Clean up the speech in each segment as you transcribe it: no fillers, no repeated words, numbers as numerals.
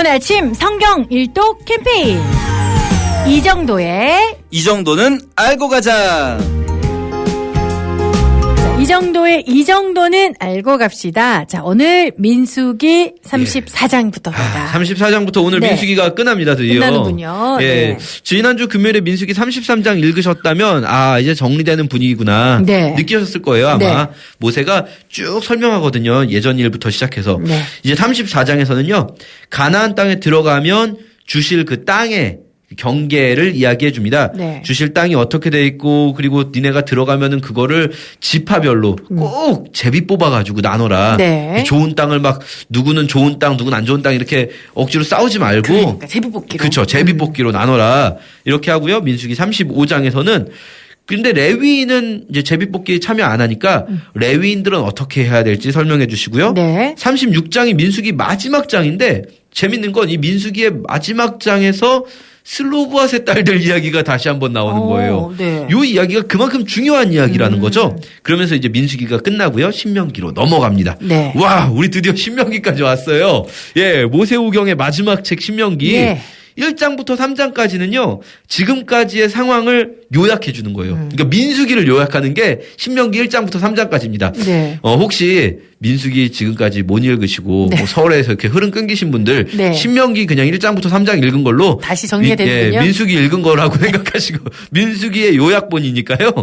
아침 성경 일독 캠페인 이 정도는 알고 가자. 이 정도는 알고 갑시다. 자, 오늘 민수기 34장부터입니다. 34장부터 오늘 네. 민수기가 끝납니다, 드디어. 끝나는군요. 예. 네. 지난주 금요일에 민수기 33장 읽으셨다면, 이제 정리되는 분위기구나. 네. 느끼셨을 거예요, 아마. 네. 모세가 쭉 설명하거든요. 예전 일부터 시작해서. 네. 이제 34장에서는요, 가나안 땅에 들어가면 주실 그 땅의 경계를 이야기해 줍니다. 네. 주실 땅이 어떻게 돼 있고, 그리고 니네가 들어가면은 그거를 지파별로 꼭 제비 뽑아가지고 나눠라. 네. 좋은 땅을 막 누구는 좋은 땅, 누구는 안 좋은 땅 이렇게 억지로 싸우지 말고. 그러니까 제비뽑기로. 그렇죠. 제비뽑기로 나눠라. 이렇게 하고요. 민수기 35장에서는 근데 레위인은 이제 제비뽑기에 참여 안 하니까 레위인들은 어떻게 해야 될지 설명해 주시고요. 네. 36장이 민수기 마지막 장인데 재밌는 건 이 민수기의 마지막 장에서 슬로브앗의 딸들 이야기가 다시 한번 나오는 거예요. 네. 이 이야기가 그만큼 중요한 이야기라는 거죠. 그러면서 이제 민수기가 끝나고요. 신명기로 넘어갑니다. 네. 와, 우리 드디어 신명기까지 왔어요. 예, 모세오경의 마지막 책 신명기. 예. 1장부터 3장까지는요. 지금까지의 상황을 요약해 주는 거예요. 그러니까 민수기를 요약하는 게 신명기 1장부터 3장까지입니다. 네. 혹시 민수기 지금까지 못 읽으시고 네. 뭐 서울에서 이렇게 흐름 끊기신 분들 네. 신명기 그냥 1장부터 3장 읽은 걸로 다시 정리가 되는군요. 민수기 읽은 거라고 생각하시고 민수기의 요약본이니까요.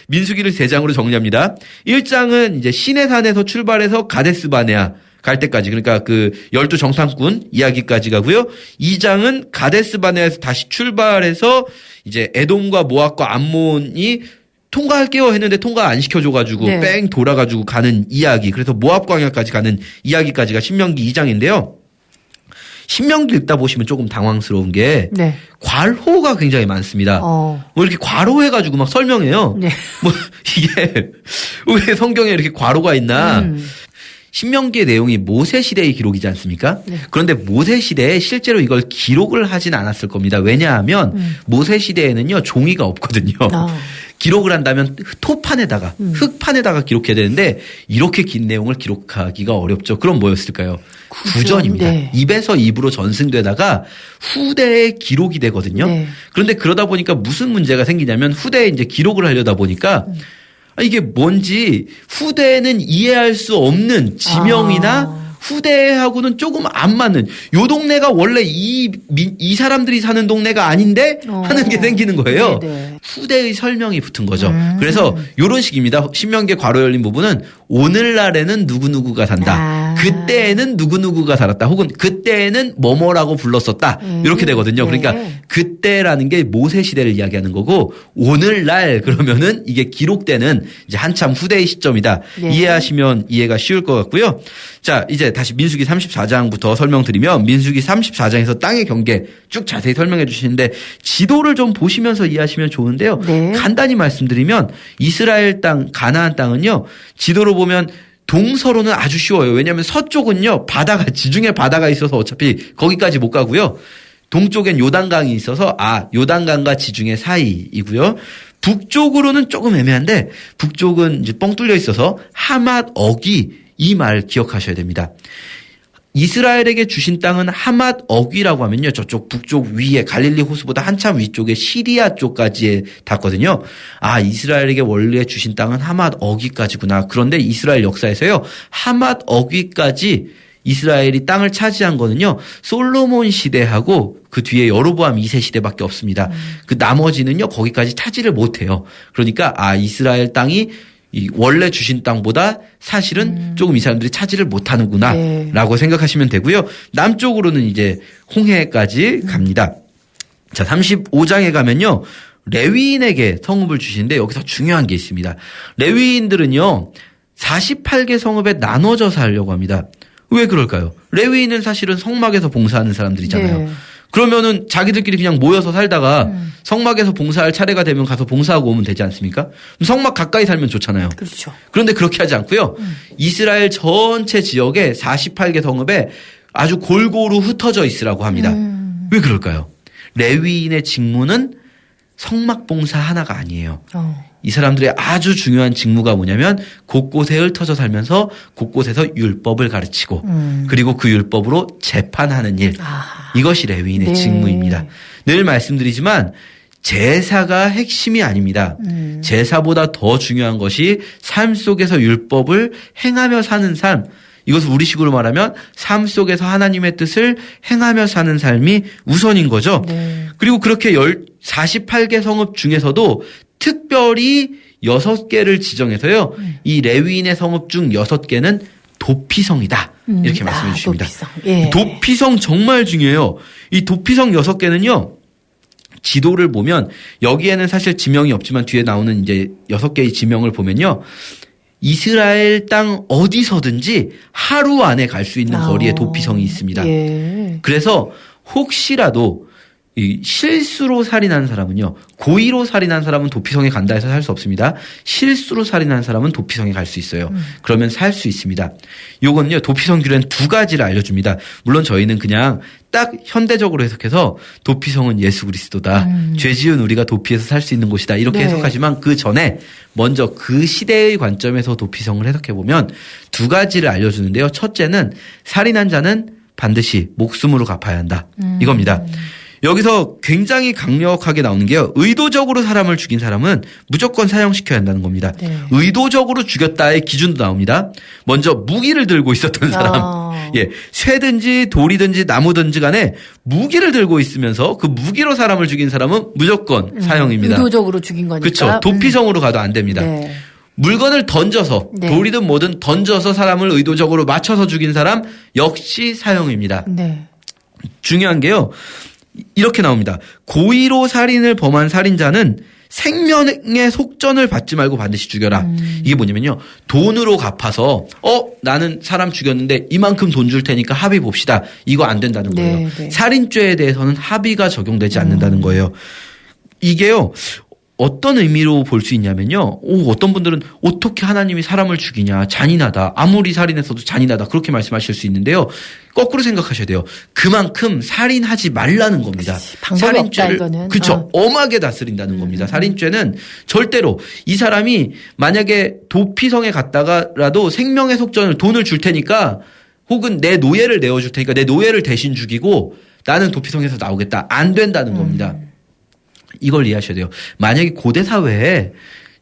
민수기를 3장으로 정리합니다. 1장은 이제 시내산에서 출발해서 가데스바네아 갈 때까지 그러니까 그 12정탐꾼 이야기까지 가고요. 2장은 가데스바네아에서 다시 출발해서 이제 에돔과 모압과 암몬이 통과할게요 했는데 통과 안 시켜줘가지고 네. 뺑 돌아가지고 가는 이야기. 그래서 모압 광야까지 가는 이야기까지가 신명기 2장인데요. 신명기 읽다 보시면 조금 당황스러운 게 네. 괄호가 굉장히 많습니다. 뭐 이렇게 괄호해가지고 막 설명해요. 네. 뭐 이게 왜 성경에 이렇게 괄호가 있나? 신명기의 내용이 모세 시대의 기록이지 않습니까? 네. 그런데 모세 시대에 실제로 이걸 기록을 하진 않았을 겁니다. 왜냐하면 모세 시대에는요 종이가 없거든요. 기록을 한다면 토판에다가 흙판에다가 기록해야 되는데 이렇게 긴 내용을 기록하기가 어렵죠. 그럼 뭐였을까요? 구전입니다. 네. 입에서 입으로 전승되다가 후대에 기록이 되거든요. 네. 그런데 그러다 보니까 무슨 문제가 생기냐면 후대에 이제 기록을 하려다 보니까 이게 뭔지 후대에는 이해할 수 없는 지명이나 후대하고는 조금 안 맞는 요 동네가 원래 이 사람들이 사는 동네가 아닌데 하는 게 생기는 거예요. 네네. 후대의 설명이 붙은 거죠. 그래서 요런 식입니다. 신명기의 괄호 열린 부분은 오늘날에는 누구누구가 산다. 그때에는 누구누구가 살았다. 혹은 그때에는 뭐뭐라고 불렀었다. 이렇게 되거든요. 그러니까 그때라는 게 모세 시대를 이야기하는 거고 오늘날 그러면은 이게 기록되는 이제 한참 후대의 시점이다. 네. 이해하시면 이해가 쉬울 것 같고요. 자, 이제 다시 민수기 34장부터 설명드리면 민수기 34장에서 땅의 경계 쭉 자세히 설명해 주시는데 지도를 좀 보시면서 이해하시면 좋은데요. 네. 간단히 말씀드리면 이스라엘 땅, 가나안 땅은요. 지도로 보면 동서로는 아주 쉬워요. 왜냐하면 서쪽은요. 바다가 지중해 바다가 있어서 어차피 거기까지 못 가고요. 동쪽엔 요단강이 있어서 요단강과 지중해 사이이고요. 북쪽으로는 조금 애매한데 북쪽은 이제 뻥 뚫려 있어서 하맛 어기 이 말 기억하셔야 됩니다. 이스라엘에게 주신 땅은 하맛 어귀라고 하면요. 저쪽 북쪽 위에 갈릴리 호수보다 한참 위쪽에 시리아 쪽까지 닿거든요. 이스라엘에게 원래 주신 땅은 하맛 어귀까지구나. 그런데 이스라엘 역사에서요. 하맛 어귀까지 이스라엘이 땅을 차지한 거는요. 솔로몬 시대하고 그 뒤에 여로보암 2세 시대밖에 없습니다. 그 나머지는요. 거기까지 차지를 못해요. 그러니까 이스라엘 땅이 이 원래 주신 땅보다 사실은 조금 이 사람들이 차지를 못하는구나 라고 생각하시면 되고요. 남쪽으로는 이제 홍해까지 갑니다. 자, 35장에 가면요. 레위인에게 성읍을 주시는데 여기서 중요한 게 있습니다. 레위인들은요. 48개 성읍에 나눠져 살려고 합니다. 왜 그럴까요? 레위인은 사실은 성막에서 봉사하는 사람들이잖아요. 네. 그러면은 자기들끼리 그냥 모여서 살다가 성막에서 봉사할 차례가 되면 가서 봉사하고 오면 되지 않습니까? 그럼 성막 가까이 살면 좋잖아요. 그렇죠. 그런데 그렇게 하지 않고요. 이스라엘 전체 지역에 48개 성읍에 아주 골고루 흩어져 있으라고 합니다. 왜 그럴까요? 레위인의 직무는 성막 봉사 하나가 아니에요. 이 사람들의 아주 중요한 직무가 뭐냐면 곳곳에 흩어져 살면서 곳곳에서 율법을 가르치고 그리고 그 율법으로 재판하는 일. 이것이 레위인의 네. 직무입니다. 늘 말씀드리지만 제사가 핵심이 아닙니다. 제사보다 더 중요한 것이 삶 속에서 율법을 행하며 사는 삶. 이것을 우리식으로 말하면 삶 속에서 하나님의 뜻을 행하며 사는 삶이 우선인 거죠. 네. 그리고 그렇게 48개 성읍 중에서도 특별히 6개를 지정해서요. 이 레위인의 성읍 중 6개는 도피성이다. 이렇게 말씀해 주십니다. 도피성. 예. 도피성 정말 중요해요. 이 도피성 6개는요. 지도를 보면 여기에는 사실 지명이 없지만 뒤에 나오는 이제 6개의 지명을 보면요. 이스라엘 땅 어디서든지 하루 안에 갈 수 있는 거리에 도피성이 있습니다. 예. 그래서 혹시라도 이 실수로 살인한 사람은요. 고의로 살인한 사람은 도피성에 간다 해서 살 수 없습니다. 실수로 살인한 사람은 도피성에 갈 수 있어요. 그러면 살 수 있습니다. 요건요. 도피성 규례는 2가지를 알려줍니다. 물론 저희는 그냥 딱 현대적으로 해석해서 도피성은 예수 그리스도다. 죄 지은 우리가 도피해서 살 수 있는 곳이다. 이렇게 네. 해석하지만 그 전에 먼저 그 시대의 관점에서 도피성을 해석해보면 2가지를 알려주는데요. 첫째는 살인한 자는 반드시 목숨으로 갚아야 한다. 이겁니다. 여기서 굉장히 강력하게 나오는 게요. 의도적으로 사람을 죽인 사람은 무조건 사형시켜야 한다는 겁니다. 네. 의도적으로 죽였다의 기준도 나옵니다. 먼저 무기를 들고 있었던 사람. 예, 쇠든지 돌이든지 나무든지 간에 무기를 들고 있으면서 그 무기로 사람을 죽인 사람은 무조건 사형입니다. 의도적으로 죽인 거니까. 그렇죠. 도피성으로 가도 안 됩니다. 네. 물건을 던져서 네. 돌이든 뭐든 던져서 사람을 의도적으로 맞춰서 죽인 사람 역시 사형입니다. 네. 중요한 게요. 이렇게 나옵니다. 고의로 살인을 범한 살인자는 생명의 속전을 받지 말고 반드시 죽여라. 이게 뭐냐면요. 돈으로 갚아서 나는 사람 죽였는데 이만큼 돈 줄 테니까 합의 봅시다. 이거 안 된다는 거예요. 네, 네. 살인죄에 대해서는 합의가 적용되지 않는다는 거예요. 이게요. 어떤 의미로 볼 수 있냐면요. 어떤 분들은 어떻게 하나님이 사람을 죽이냐. 잔인하다. 아무리 살인했어도 잔인하다. 그렇게 말씀하실 수 있는데요. 거꾸로 생각하셔야 돼요. 그만큼 살인하지 말라는 겁니다. 방법이 없다, 이거는. 그렇죠. 엄하게 다스린다는 겁니다. 살인죄는 절대로 이 사람이 만약에 도피성에 갔다가라도 생명의 속전을 돈을 줄 테니까 혹은 내 노예를 내어줄 테니까 내 노예를 대신 죽이고 나는 도피성에서 나오겠다. 안 된다는 겁니다. 이걸 이해하셔야 돼요. 만약에 고대 사회에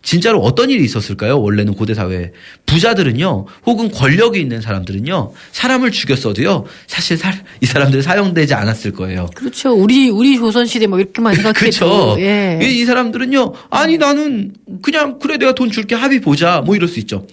진짜로 어떤 일이 있었을까요? 원래는 고대 사회에 부자들은요, 혹은 권력이 있는 사람들은요, 사람을 죽였어도요, 사실 이 사람들 사형되지 않았을 거예요. 그렇죠. 우리 조선 시대 뭐 이렇게만 생각해도. 그렇죠. 예. 이 사람들은요, 아니 나는 그냥 그래 내가 돈 줄게 합의 보자 뭐 이럴 수 있죠.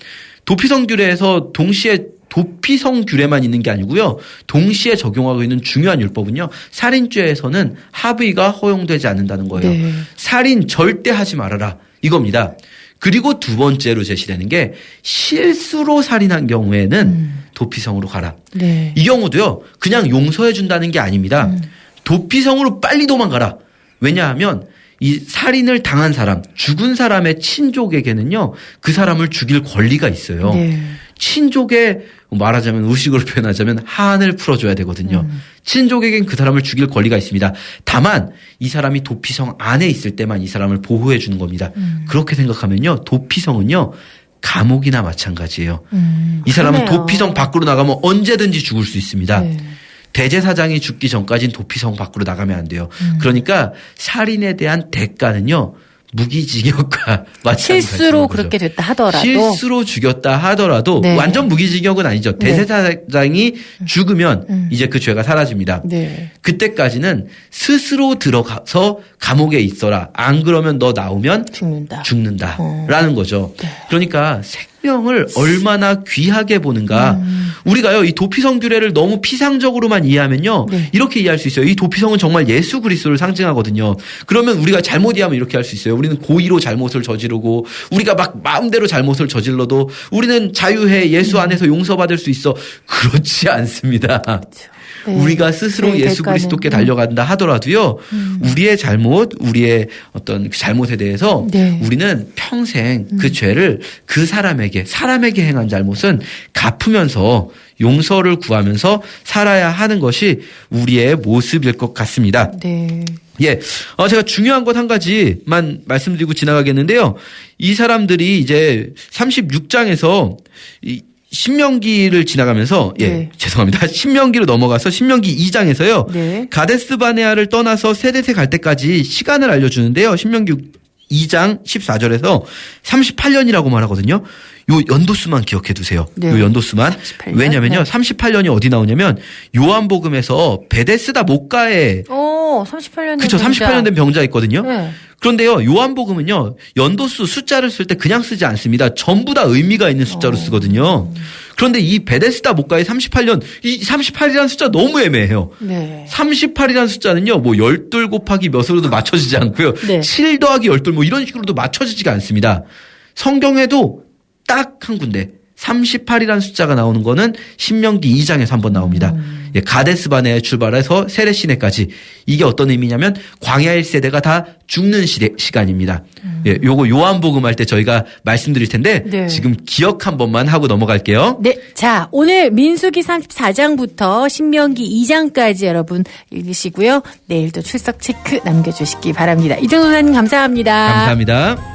도피성 규례에서 동시에 도피성 규례만 있는 게 아니고요. 동시에 적용하고 있는 중요한 율법은요. 살인죄에서는 합의가 허용되지 않는다는 거예요. 네. 살인 절대 하지 말아라. 이겁니다. 그리고 2번째로 제시되는 게 실수로 살인한 경우에는 도피성으로 가라. 네. 이 경우도요. 그냥 용서해 준다는 게 아닙니다. 도피성으로 빨리 도망가라. 왜냐하면 이 살인을 당한 사람, 죽은 사람의 친족에게는요. 그 사람을 죽일 권리가 있어요. 네. 친족의 말하자면 의식으로 표현하자면 한을 풀어줘야 되거든요. 친족에겐 그 사람을 죽일 권리가 있습니다. 다만 이 사람이 도피성 안에 있을 때만 이 사람을 보호해 주는 겁니다. 그렇게 생각하면요. 도피성은요. 감옥이나 마찬가지예요. 이 사람은 그러네요. 도피성 밖으로 나가면 언제든지 죽을 수 있습니다. 네. 대제사장이 죽기 전까지는 도피성 밖으로 나가면 안 돼요. 그러니까 살인에 대한 대가는요. 무기징역과 마찬가지로 실수로 그렇게 됐다 하더라도. 실수로 죽였다 하더라도 네. 완전 무기징역은 아니죠. 네. 대제사장이 죽으면 이제 그 죄가 사라집니다. 네. 그때까지는 스스로 들어가서 감옥에 있어라. 안 그러면 너 나오면 죽는다라는 거죠. 네. 그러니까 생명을 얼마나 귀하게 보는가. 우리가요 이 도피성 규례를 너무 피상적으로만 이해하면요 네. 이렇게 이해할 수 있어요. 이 도피성은 정말 예수 그리스도를 상징하거든요. 그러면 우리가 잘못 이해하면 이렇게 할 수 있어요. 우리는 고의로 잘못을 저지르고 우리가 막 마음대로 잘못을 저질러도 우리는 자유해 예수 안에서 용서받을 수 있어. 그렇지 않습니다. 네. 우리가 스스로 네, 예수 그리스도께 달려간다 하더라도요. 우리의 잘못, 우리의 어떤 그 잘못에 대해서 네. 우리는 평생 그 죄를 그 사람에게 행한 잘못은 갚으면서 용서를 구하면서 살아야 하는 것이 우리의 모습일 것 같습니다. 네. 예. 제가 중요한 것 한 가지만 말씀드리고 지나가겠는데요. 이 사람들이 이제 36장에서 이 신명기를 지나가면서 네. 죄송합니다. 신명기로 넘어가서 신명기 2장에서요. 네. 가데스 바네아를 떠나서 세데세 갈 때까지 시간을 알려주는데요. 신명기 2장 14절에서 38년이라고 말하거든요. 요 연도수만 기억해 두세요. 네. 요 연도수만. 38년? 왜냐면요. 네. 38년이 어디 나오냐면 요한복음에서 베데스다 목가에 38년 그쵸. 38년 된 병자 있거든요. 네. 그런데요. 요한복음은요. 연도수 숫자를 쓸 때 그냥 쓰지 않습니다. 전부 다 의미가 있는 숫자로 쓰거든요. 그런데 이 베데스다 목가의 38년, 이 38이라는 숫자 너무 애매해요. 네. 38이라는 숫자는요. 뭐 12 곱하기 몇으로도 맞춰지지 않고요. 네. 7 더하기 12 뭐 이런 식으로도 맞춰지지가 않습니다. 성경에도 딱 한 군데 38이라는 숫자가 나오는 거는 신명기 2장에서 한번 나옵니다. 예, 가데스 바네아에 출발해서 세레시네까지 이게 어떤 의미냐면 광야 1세대가 다 죽는 시간입니다. 예, 요거 요한복음 할 때 저희가 말씀드릴 텐데 네. 지금 기억 한 번만 하고 넘어갈게요. 네. 자, 오늘 민수기 34장부터 신명기 2장까지 여러분 읽으시고요. 내일도 출석 체크 남겨주시기 바랍니다. 이정도사님 감사합니다. 감사합니다.